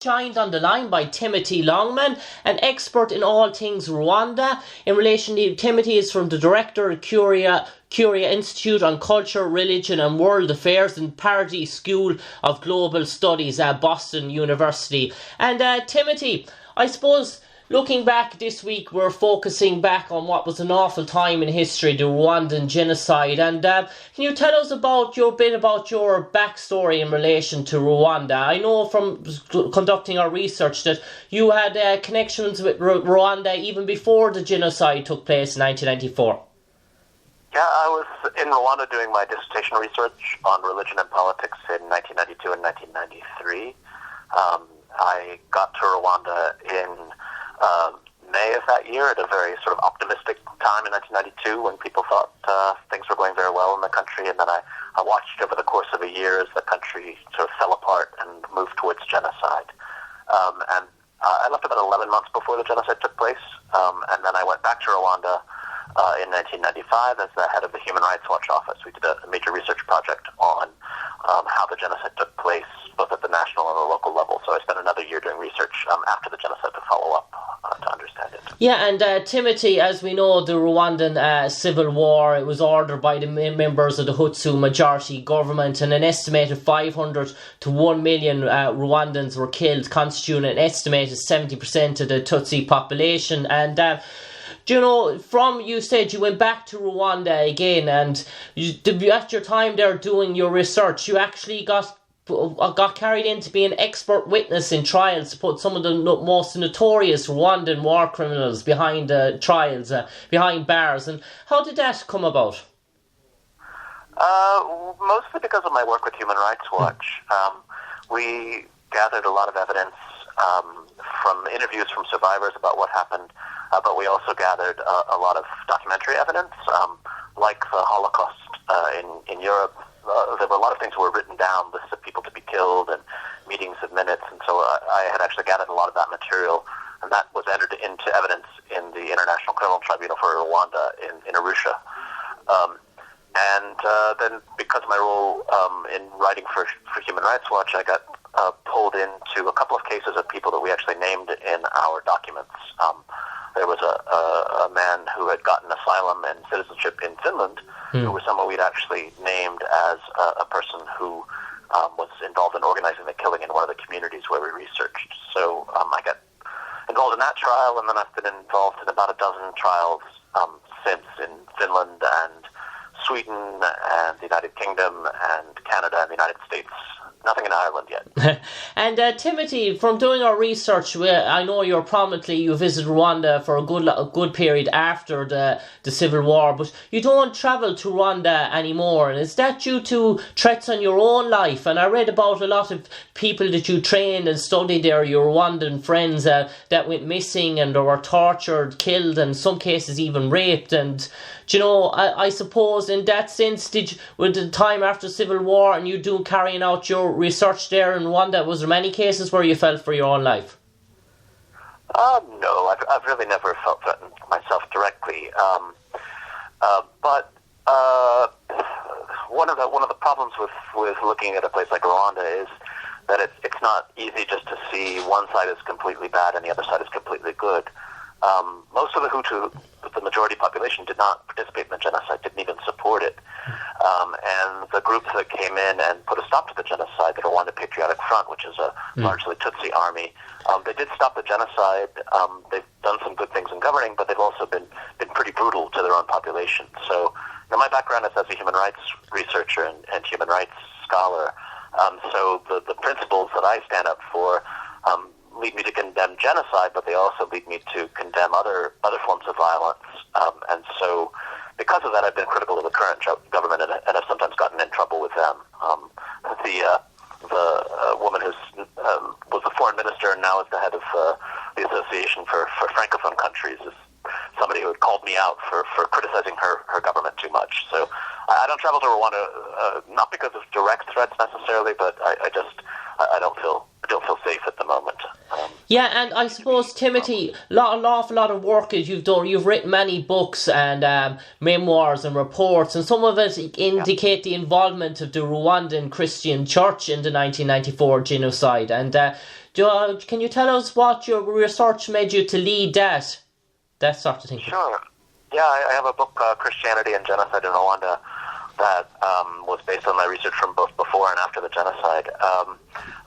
Joined on the line by Timothy Longman, an expert in all things Rwanda. In relation to Timothy is from the director of Curia Institute on Culture, Religion and World Affairs and Pardee School of Global Studies at Boston University. And Timothy, I suppose looking back this week, we're focusing back on what was an awful time in history, the Rwandan Genocide. And can you tell us about your backstory in relation to Rwanda? I know from conducting our research that you had connections with Rwanda even before the genocide took place in 1994. Yeah, I was in Rwanda doing my dissertation research on religion and politics in 1992 and 1993. I got to Rwanda in May of that year at a very sort of optimistic time in 1992 when people thought things were going very well in the country, and then I watched over the course of a year as the country sort of fell apart and moved towards genocide. And I left about 11 months before the genocide took place, and then I went back to Rwanda in 1995 as the head of the Human Rights Watch office. We did a major research project on how the genocide took place, both at the national and the local level. So I spent another year doing research after the genocide to follow up to understand it. Yeah, and Timothy, as we know, the Rwandan civil war, it was ordered by the members of the Hutu majority government, and an estimated 500 to 1 million Rwandans were killed, constituting an estimated 70% of the Tutsi population. And you know, you said you went back to Rwanda again, and at your time there doing your research, you actually got carried in to be an expert witness in trials to put some of the most notorious Rwandan war criminals behind trials, behind bars. And how did that come about? Mostly because of my work with Human Rights Watch. We gathered a lot of evidence from interviews from survivors about what happened, but we also gathered a lot of documentary evidence, like the Holocaust in Europe. There were a lot of things that were written down, lists of people to be killed and meetings of minutes, and so I had actually gathered a lot of that material, and that was entered into evidence in the International Criminal Tribunal for Rwanda in Arusha. And then because of my role in writing for Human Rights Watch, I got pulled into a couple of cases of people that we actually named in our documents. There was a man who had gotten asylum and citizenship in Finland, who was someone we'd actually named as a person who was involved in organizing the killing in one of the communities where we researched. So I got involved in that trial, and then I've been involved in about a dozen trials since in Finland and Sweden and the United Kingdom and Canada and the United States. Nothing in Ireland yet. And Timothy, from doing our research, I know you visited Rwanda for a good period after the civil war, but you don't travel to Rwanda anymore. And is that due to threats on your own life? And I read about a lot of people that you trained and studied there, your Rwandan friends that went missing and were tortured, killed, and in some cases even raped. And you know, I suppose in that sense, with the time after the Civil War and you carrying out your research there in Rwanda, was there many cases where you felt for your own life? No, I've really never felt threatened myself directly. But one of the problems with looking at a place like Rwanda is that it's not easy just to see one side is completely bad and the other side is completely good. Most of the Hutu, the majority population, did not participate in the genocide, didn't even support it. And the groups that came in and put a stop to the genocide, the Rwanda Patriotic Front, which is a largely Tutsi army, they did stop the genocide. They've done some good things in governing, but they've also been pretty brutal to their own population. So my background is as a human rights researcher and human rights scholar. So the principles that I stand up for lead me to condemn genocide, but they also lead me to condemn other forms of violence. And so because of that, I've been critical of the current government and have sometimes gotten in trouble with them. The woman who was the foreign minister and now is the head of the Association for Francophone Countries is somebody who had called me out for criticizing her government too much. So I don't travel to Rwanda, not because of direct threats necessarily, but I don't feel safe at the moment. Yeah, and I suppose, Timothy, an awful lot of work that you've done. You've written many books and memoirs and reports, and some of it indicate the involvement of the Rwandan Christian Church in the 1994 genocide. And can you tell us what your research made you to lead that sort of thing? Sure. Yeah, I have a book, Christianity and Genocide in Rwanda, that was based on my research from both before and after the genocide.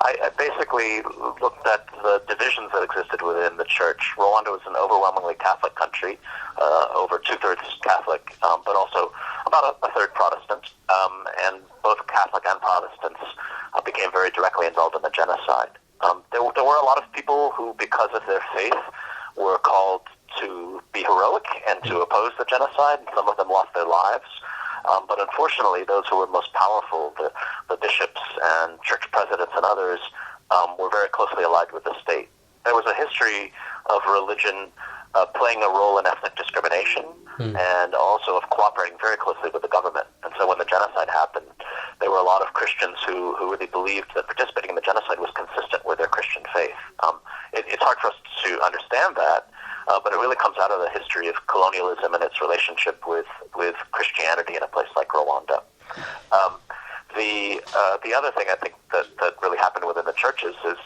I basically looked at the divisions that existed within the church. Rwanda was an overwhelmingly Catholic country, over two-thirds Catholic, but also about a third Protestant. And both Catholic and Protestants became very directly involved in the genocide. There were a lot of people who, because of their faith, were called to be heroic and to oppose the genocide. Some of them lost their lives. But unfortunately, those who were most powerful, the bishops and church presidents and others, were very closely allied with the state. There was a history of religion playing a role in ethnic discrimination and also of cooperating very closely with the government. And so when the genocide happened, there were a lot of Christians who really believed that participating in the genocide was consistent with their Christian faith. It's hard for us to understand that, but it really comes out of the history of colonialism and its relationship with Christianity in a place like Rwanda. The other thing I think that really happened within the churches is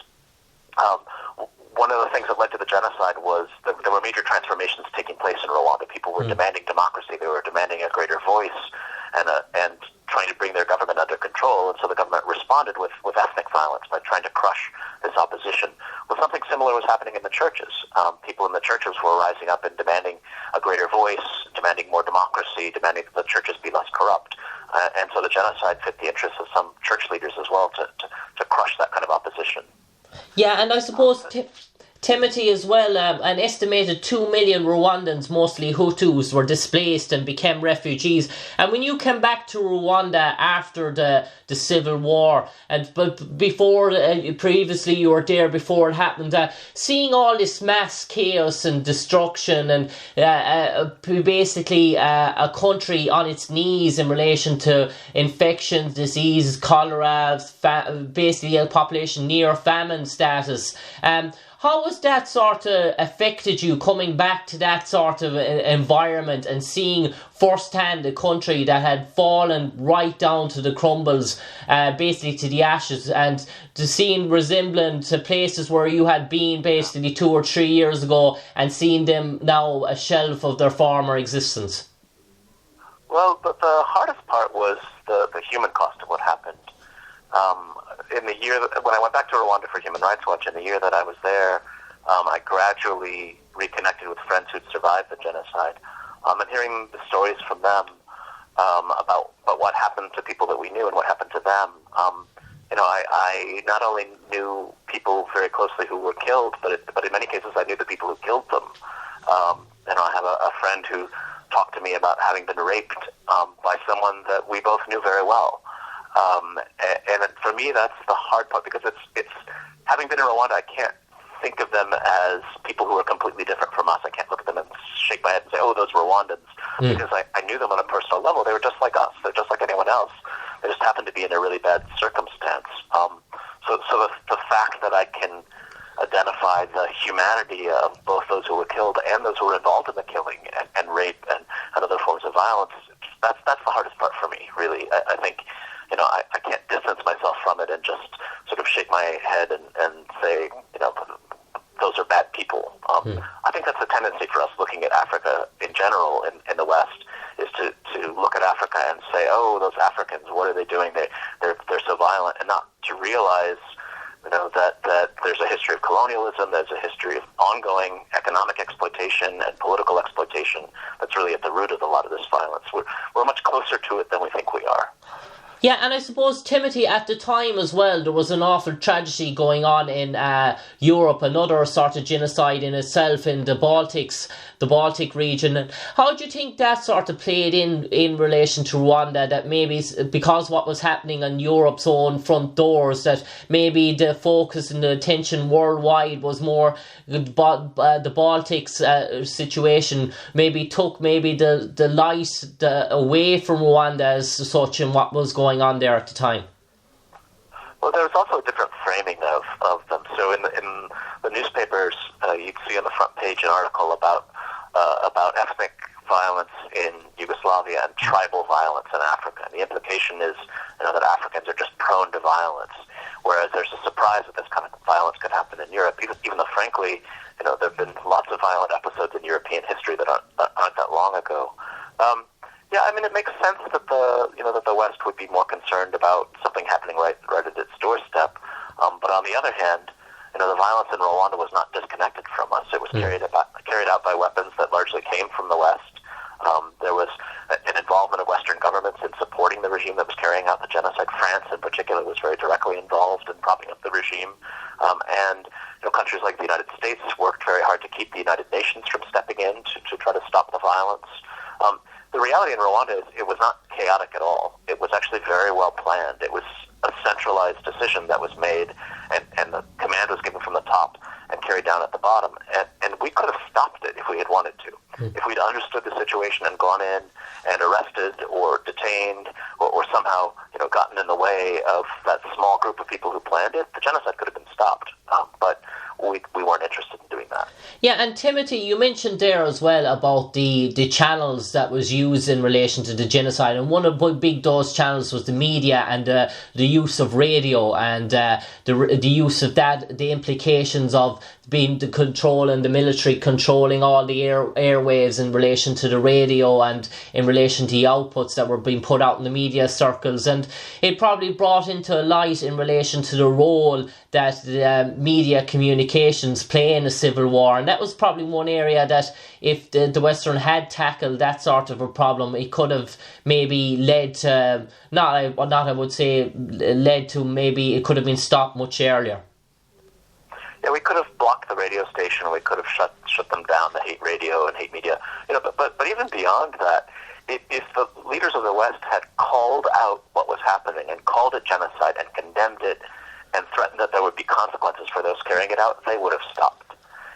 one of the things that led to the genocide was that there were major transformations taking place in Rwanda. People were demanding democracy. They were demanding a greater voice and trying to bring their government under control. And so the government responded with ethnic violence by trying to crush this opposition. Well, something similar was happening in the churches. People in the churches were rising up and demanding a greater voice, demanding more democracy, demanding that the churches be less corrupt. And so the genocide fit the interests of some church leaders as well to crush that kind of opposition. Yeah, and I suppose, Timothy, as well, an estimated 2 million Rwandans, mostly Hutus, were displaced and became refugees. And when you came back to Rwanda after the civil war, but before, previously you were there before it happened, seeing all this mass chaos and destruction and basically a country on its knees in relation to infections, diseases, cholera, basically a population near famine status. How has that sort of affected you, coming back to that sort of environment and seeing firsthand a country that had fallen right down to the crumbles, basically to the ashes, and to seeing resembling to places where you had been basically 2 or 3 years ago and seeing them now a shelf of their former existence? Well, the hardest part was the human cost of what happened. In the year when I went back to Rwanda for Human Rights Watch, in the year that I was there, I gradually reconnected with friends who'd survived the genocide, and hearing the stories from them about what happened to people that we knew and what happened to them. I not only knew people very closely who were killed, but in many cases I knew the people who killed them. I have a friend who talked to me about having been raped by someone that we both knew very well. And for me, that's the hard part, because it's having been in Rwanda, I can't think of them as people who are completely different from us. I can't look at them and shake my head and say, oh, those Rwandans, because I knew them on a personal level. They were just like us. They're just like anyone else. They just happened to be in a really bad circumstance. So the fact that I can identify the humanity of both those who were killed and those who were involved in the killing and rape and other forms of violence, that's the hardest part for me, really. I think I can't distance myself from it and just sort of shake my head and say, those are bad people. I think that's a tendency for us looking at Africa in general in the West, is to look at Africa and say, oh, those Africans, what are they doing? They're so violent, and not to realize that there's a history of colonialism, there's a history of ongoing economic exploitation and political exploitation that's really at the root of a lot of this violence. We're much closer to it than we think we are. Yeah, and I suppose, Timothy, at the time as well, there was an awful tragedy going on in Europe, another sort of genocide in itself in the Baltics, the Baltic region. How do you think that sort of played in relation to Rwanda, that maybe because what was happening on Europe's own front doors, that maybe the focus and the attention worldwide was more the Baltics situation, maybe took the light away from Rwanda as such and what was going on there at the time? Well, there was also a different framing of them. So in the newspaper an article about ethnic violence in Yugoslavia and tribal violence in Africa. And the implication is, that Africans are just prone to violence, whereas there's a surprise that this kind of violence could happen in Europe, even though, frankly, there have been lots of violent episodes in European history that aren't that long ago. It makes sense that the West would be more concerned about something happening right at its doorstep. But on the other hand, the violence in Rwanda was not disconnected from us. It was carried out by weapons that largely came from the West. There was an involvement of Western governments in supporting the regime that was carrying out the genocide. France, in particular, was very directly involved in propping up the regime. And countries like the United States worked very hard to keep the United Nations from stepping in to try to stop the violence. The reality in Rwanda is it was not chaotic at all. It was actually very well planned. It was a centralized decision that was made, and the command was given from the top and carried down at the bottom. And we could have stopped it if we had wanted to. If we'd understood the situation and gone in and arrested or detained or somehow gotten in the way of that small group of people who planned it, the genocide could have been stopped. But we weren't interested in doing that. Yeah, and Timothy, you mentioned there as well about the channels that was used in relation to the genocide, and one of the big those channels was the media and the use of radio and the use of that, the implications of being the control and the military controlling all the airwaves in relation to the radio and in relation to the outputs that were being put out in the media circles, and it probably brought into light in relation to the role that the media communications play in a civil war. And that was probably one area that if the Western had tackled that sort of a problem, it could have maybe led to, maybe it could have been stopped much earlier. Yeah, we could have blocked the radio station. We could have shut them down, the hate radio and hate media. But even beyond that, if the leaders of the West had called out what was happening and called it genocide and condemned it and threatened that there would be consequences for those carrying it out, they would have stopped.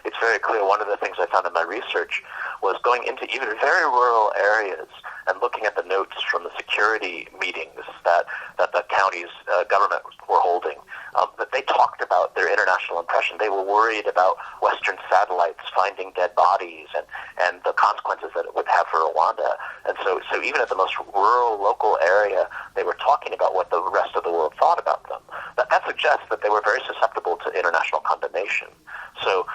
It's very clear. One of the things I found in my research was going into even very rural areas and looking at the notes from the security meetings that the county's government were holding, that they talked about their international impression. They were worried about Western satellites finding dead bodies and the consequences that it would have for Rwanda. And so even at the most rural, local area, they were talking about what the rest of the world thought about them. That suggests that they were very susceptible to international condemnation. So,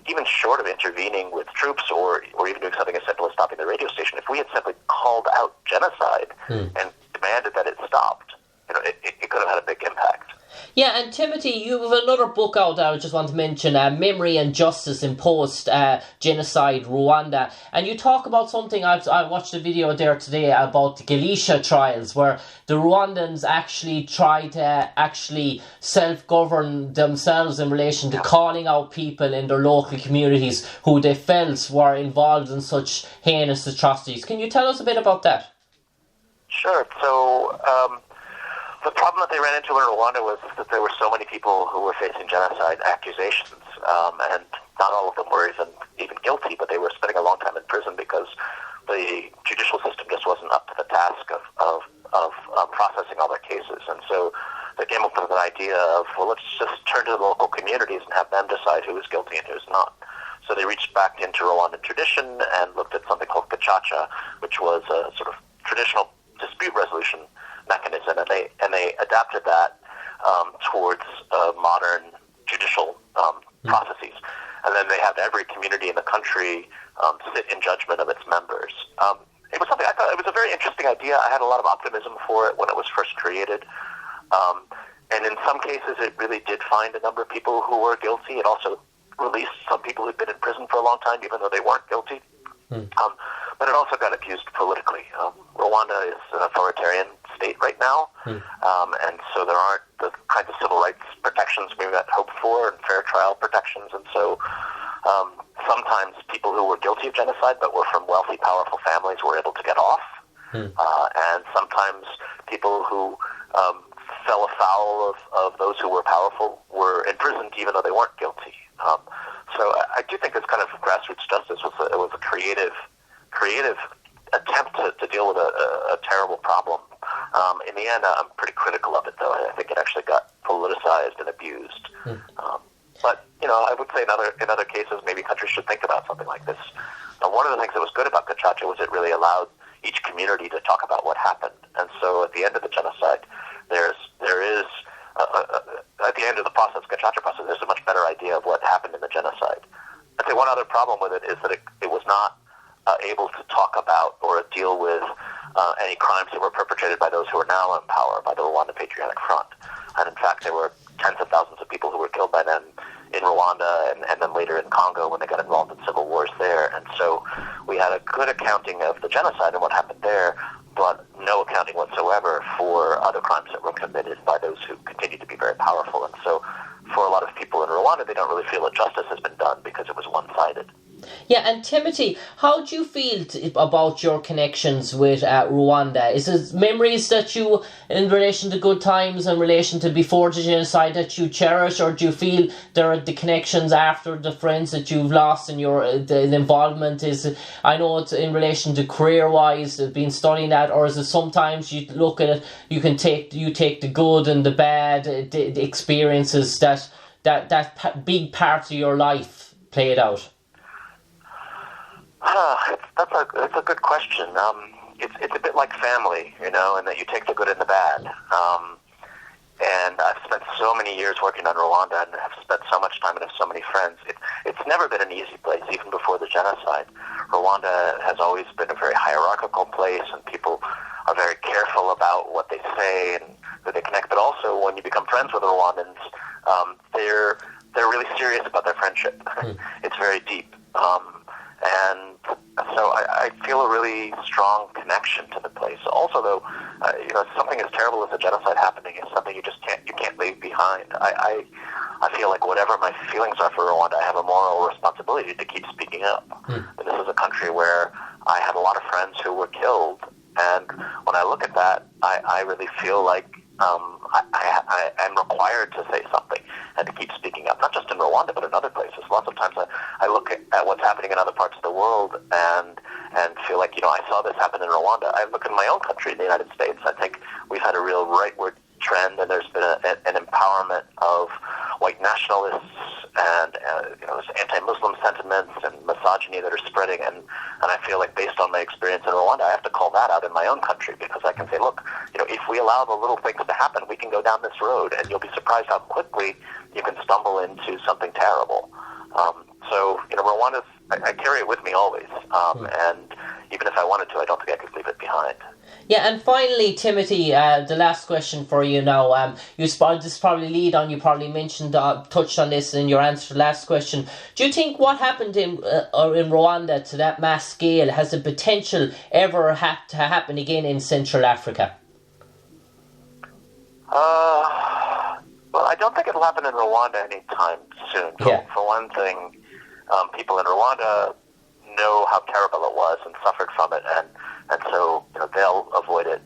even short of intervening with troops or even doing something as simple as stopping the radio station, if we had simply called out genocide and demanded that it stopped, it could have had a big impact. Yeah, and Timothy, you have another book out that I just want to mention, Memory and Justice in Post-Genocide Rwanda. And you talk about something, I watched a video there today about the Galicia trials, where the Rwandans actually tried to self-govern themselves in relation to calling out people in their local communities who they felt were involved in such heinous atrocities. Can you tell us a bit about that? Sure. So, the problem that they ran into in Rwanda was that there were so many people who were facing genocide accusations, and not all of them were even guilty, but they were spending a long time in prison because the judicial system just wasn't up to the task of processing all their cases. And so they came up with an idea of, well, let's just turn to the local communities and have them decide who is guilty and who's not. So they reached back into Rwandan tradition and looked at something called gacaca, which was a sort of traditional dispute resolution mechanism, and they adapted that towards modern judicial processes. And then they had every community in the country sit in judgment of its members. It was something I thought it was a very interesting idea. I had a lot of optimism for it when it was first created. And in some cases, it really did find a number of people who were guilty. It also released some people who'd been in prison for a long time, even though they weren't guilty. But it also got abused politically. Rwanda is an authoritarian state right now, and so there aren't the kinds of civil rights protections we might hope for and fair trial protections. And so sometimes people who were guilty of genocide but were from wealthy, powerful families were able to get off. And sometimes people who fell afoul of those who were powerful were imprisoned even though they weren't guilty. So I do think this kind of grassroots justice was a creative attempt to deal with a terrible problem. In the end, I'm pretty critical of it, though. I think it actually got politicized and abused. But, I would say in other cases, maybe countries should think about something like this. One of the things that was good about Gacaca was it really allowed each community to talk about what happened. And so at the end of the genocide, there is at the end of the process, Gacaca process, there's a much better idea of what happened in the genocide. I'd say one other problem with it is that it was not able to talk about or deal with any crimes that were perpetrated by those who are now in power, by the Rwandan Patriotic Front. And in fact, there were tens of thousands of people who were killed by them in Rwanda and then later in Congo when they got involved in civil wars there. And so we had a good accounting of the genocide and what happened there, but no accounting whatsoever for other crimes that were committed by those who continue to be very powerful. And so for a lot of people in Rwanda, they don't really feel that justice has been done because it was one-sided. Yeah, and Timothy, how do you feel about your connections with Rwanda? Is it memories that you, in relation to good times, in relation to before the genocide, that you cherish, or do you feel there are the connections after, the friends that you've lost, and the involvement is? I know it's in relation to career-wise, been studying that, or is it sometimes you look at it, you take the good and the bad, the experiences that big parts of your life played out? That's a good question. It's a bit like family, and that you take the good and the bad. And I've spent so many years working on Rwanda and have spent so much time and have so many friends. It's never been an easy place, even before the genocide. Rwanda has always been a very hierarchical place, and people are very careful about what they say and who they connect. But also, when you become friends with Rwandans, they're really serious about their friendship. It's very deep. And so I feel a really strong connection to the place. Also, though, something as terrible as a genocide happening is something you can't leave behind. I feel like whatever my feelings are for Rwanda, I have a moral responsibility to keep speaking up. And this is a country where I have a lot of friends who were killed, and when I look at that, I really feel like I'm required to say something and to keep speaking up, not just in Rwanda, but in other places. Lots of times I look at what's happening in other parts of the world and feel like, I saw this happen in Rwanda. I look in my own country, the United States. I think we've had a real rightward trend, and there's been an empowerment of white nationalists and anti-Muslim sentiments and misogyny that are spreading. And I feel like, based on my experience in Rwanda, I have to call that out in my own country, because I can say, look, if we allow the little things to happen, we can go down this road, and you'll be surprised how quickly you can stumble into something terrible. So, Rwanda's, I carry it with me always, and even if I wanted to, I don't think I could leave it behind. Yeah, and finally, Timothy, the last question for you now. This probably lead on, you probably touched on this in your answer to the last question. Do you think what happened in Rwanda to that mass scale has the potential ever to happen again in Central Africa? Well, I don't think it'll happen in Rwanda anytime soon. For one thing, people in Rwanda know how terrible it was and suffered from it, and so they'll avoid it.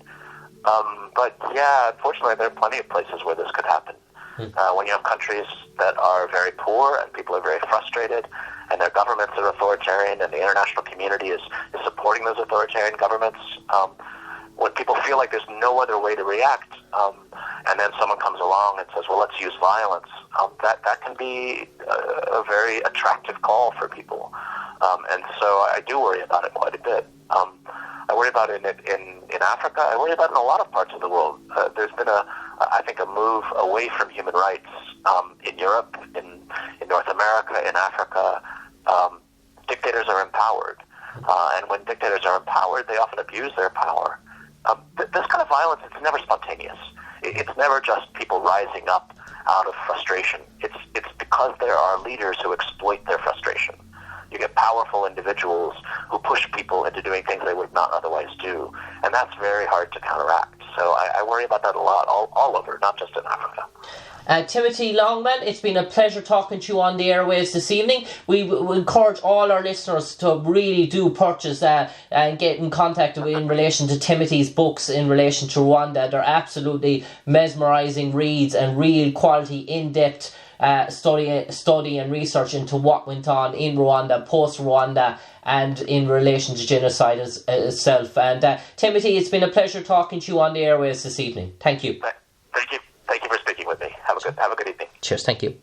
But yeah, unfortunately, there are plenty of places where this could happen. When you have countries that are very poor and people are very frustrated, and their governments are authoritarian, and the international community is supporting those authoritarian governments, when people feel like there's no other way to react, and then someone comes along and says, well, let's use violence, that can be a very attractive call for people. And so I do worry about it quite a bit. I worry about it in Africa. I worry about it in a lot of parts of the world. There's been I think a move away from human rights in Europe, in North America, in Africa. Dictators are empowered. And when dictators are empowered, they often abuse their power. This kind of violence, it's never spontaneous. It's never just people rising up out of frustration. It's because there are leaders who exploit their frustration. You get powerful individuals who push people into doing things they would not otherwise do, and that's very hard to counteract. So I worry about that a lot, all over, not just in Africa. Timothy Longman, it's been a pleasure talking to you on the airwaves this evening. We encourage all our listeners to really do purchase and get in contact in relation to Timothy's books in relation to Rwanda. They're absolutely mesmerising reads and real quality, in-depth study and research into what went on in Rwanda, post-Rwanda, and in relation to genocide itself. And Timothy, it's been a pleasure talking to you on the airwaves this evening. Thank you. Thank you for speaking with me. Have a good evening. Cheers. Thank you.